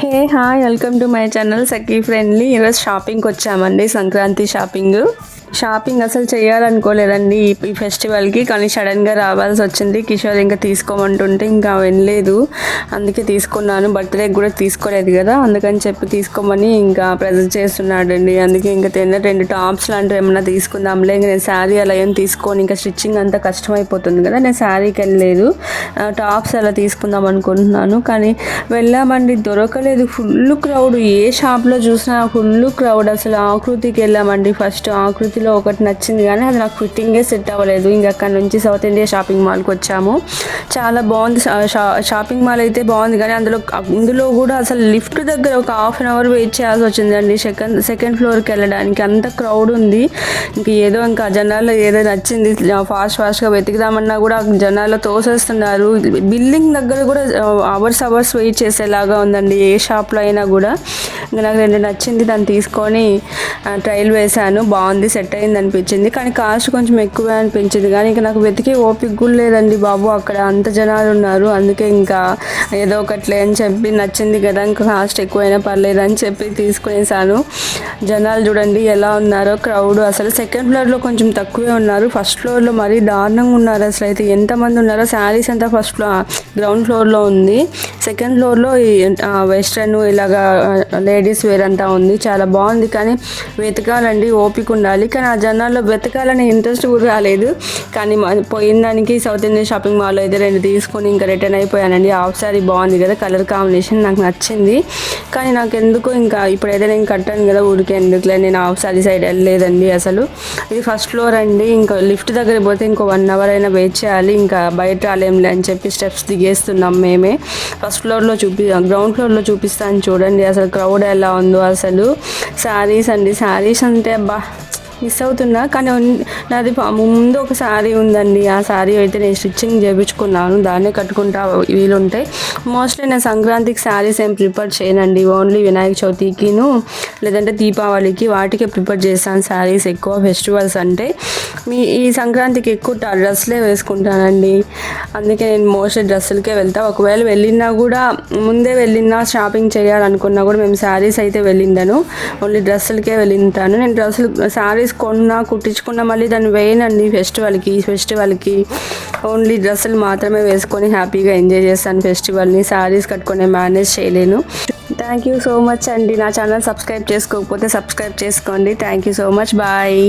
Hey hi welcome to my channel Sakhi friendly. ఈరోజు షాపింగ్కి వచ్చామండి, సంక్రాంతి షాపింగ్ అసలు చేయాలనుకోలేదండి ఈ ఫెస్టివల్కి, కానీ సడన్గా రావాల్సి వచ్చింది. కిషోర్ ఇంకా తీసుకోమంటుంటే ఇంకా వినలేదు, అందుకే తీసుకున్నాను. బర్త్డేకి కూడా తీసుకోలేదు కదా, అందుకని చెప్పి తీసుకోమని ఇంకా ప్రెజెంట్ చేస్తున్నాడండి. అందుకే ఇంకా రెండు టాప్స్ లాంటివి ఏమన్నా తీసుకుందాంలే, ఇంకా నేను శారీ అలా ఏం తీసుకొని ఇంకా స్టిచ్చింగ్ అంతా కష్టమైపోతుంది కదా, నేను శారీకి వెళ్ళలేదు, టాప్స్ అలా తీసుకుందాం అనుకుంటున్నాను. కానీ వెళ్ళామండి, దొరకలేదు, ఫుల్ క్రౌడ్, ఏ షాప్లో చూసినా ఫుల్ క్రౌడ్. అసలు ఆకృతికి వెళ్ళామండి, ఫస్ట్ ఆకృతిలో ఒకటి నచ్చింది కానీ అది నాకు ఫిట్టింగే సెట్ అవ్వలేదు. ఇంకా అక్కడ నుంచి సౌత్ ఇండియా షాపింగ్ మాల్కి వచ్చాము. చాలా బాగుంది షాపింగ్ మాల్ అయితే బాగుంది, కానీ అందులో కూడా అసలు లిఫ్ట్ దగ్గర ఒక హాఫ్ అన్ అవర్ వెయిట్ చేయాల్సి వచ్చిందండి సెకండ్ ఫ్లోర్కి వెళ్ళడానికి, అంత క్రౌడ్ ఉంది. ఇంకా జనాల్లో ఏదో నచ్చింది ఫాస్ట్గా వెతుకుదామన్నా కూడా జనాల్లో తోసేస్తున్నారు. బిల్డింగ్ దగ్గర కూడా అవర్స్ వెయిట్ చేసేలాగా ఉందండి ఏ షాప్లో అయినా కూడా. ఇంకా నాకు రెండు నచ్చింది, దాన్ని తీసుకొని ట్రయల్ వేశాను, బాగుంది, సెట్ అయింది అనిపించింది. కానీ కాస్ట్ కొంచెం ఎక్కువే అనిపించింది, కానీ ఇంకా నాకు వెతికే ఓపిక కూడా లేదండి బాబు, అక్కడ అంత జనాలు ఉన్నారు. అందుకే ఇంకా ఏదో ఒకట్లే అని చెప్పి, నచ్చింది కదా ఇంకా కాస్ట్ ఎక్కువైనా పర్లేదు అని చెప్పి తీసుకునేసాను. జనాలు చూడండి ఎలా ఉన్నారో, క్రౌడ్ అసలు సెకండ్ ఫ్లోర్లో కొంచెం తక్కువే ఉన్నారు, ఫస్ట్ ఫ్లోర్లో మరీ దారుణంగా ఉన్నారు. అసలు అయితే ఎంతమంది ఉన్నారో. శారీస్ అంతా గ్రౌండ్ ఫ్లోర్లో ఉంది, సెకండ్ ఫ్లోర్లో వెస్ట్రన్ ఇలాగా లేడీస్ వేర్ అంతా ఉంది, చాలా బాగుంది. కానీ వెతకాలండి, ఓపిక ఉండాలి. కానీ ఆ జనాల్లో వెతకాలనే ఇంట్రెస్ట్ కూడా రాలేదు. కానీ పోయిన దానికి సౌత్ ఇండియన్ షాపింగ్ మాల్లో అయితే రెండు తీసుకొని ఇంకా రిటర్న్ అయిపోయానండి. హాఫ్ శారీ బాగుంది కదా, కలర్ కాంబినేషన్ నాకు నచ్చింది. కానీ నాకు ఎందుకు ఇంకా ఇప్పుడైతే నేను కట్టాను కదా, ఊరికే ఎందుకులే, నేను హాఫ్ శారీ సైడ్ వెళ్ళలేదండి అసలు. ఇది ఫస్ట్ ఫ్లోర్ అండి, ఇంకా లిఫ్ట్ దగ్గర పోతే ఇంకో 1 అవర్ అయినా వెయిట్ చేయాలి, ఇంకా బయట రాలేంలే అని చెప్పి స్టెప్స్ దిగేస్తున్నాం మేమే. ఫస్ట్ ఫ్లోర్లో గ్రౌండ్ ఫ్లోర్లో చూపిస్తాను చూడండి అసలు క్రౌడ్ ఎలా ఉందో. అసలు శారీస్ అంటే అబ్బా మిస్ అవుతున్నా. కానీ నాది ముందు ఒక శారీ ఉందండి, ఆ శారీ అయితే నేను స్టిచ్చింగ్ చేయించుకున్నాను, దాన్నే కట్టుకుంటా వీలుంటాయి. మోస్ట్లీ నేను సంక్రాంతికి శారీస్ ఏం ప్రిఫర్ చేయనండి, ఓన్లీ వినాయక చవితికిను లేదంటే దీపావళికి వాటికే ప్రిఫర్ చేస్తాను శారీస్ ఎక్కువ. ఫెస్టివల్స్ అంటే ఈ సంక్రాంతికి ఎక్కువ డ్రెస్లే వేసుకుంటానండి, అందుకే నేను మోస్ట్లీ డ్రెస్సులకే వెళ్తాను. ఒకవేళ ముందే వెళ్ళినా షాపింగ్ చేయాలనుకున్నా కూడా మేము శారీస్ అయితే వెళ్ళిండాను, ఓన్లీ డ్రెస్సులకే వెళ్ళింటాను. నేను శారీస్ కుట్టించుకున్నా మళ్ళీ దాన్ని వేయనండి ఫెస్టివల్కి ఓన్లీ డ్రెస్సులు మాత్రమే వేసుకొని హ్యాపీగా ఎంజాయ్ చేస్తాను ఫెస్టివల్ని. శారీస్ కట్టుకొని మేనేజ్ చేయలేను. థ్యాంక్ యూ సో మచ్ అండి. నా ఛానల్ సబ్స్క్రైబ్ చేసుకోకపోతే సబ్స్క్రైబ్ చేసుకోండి. Thank you so much, bye.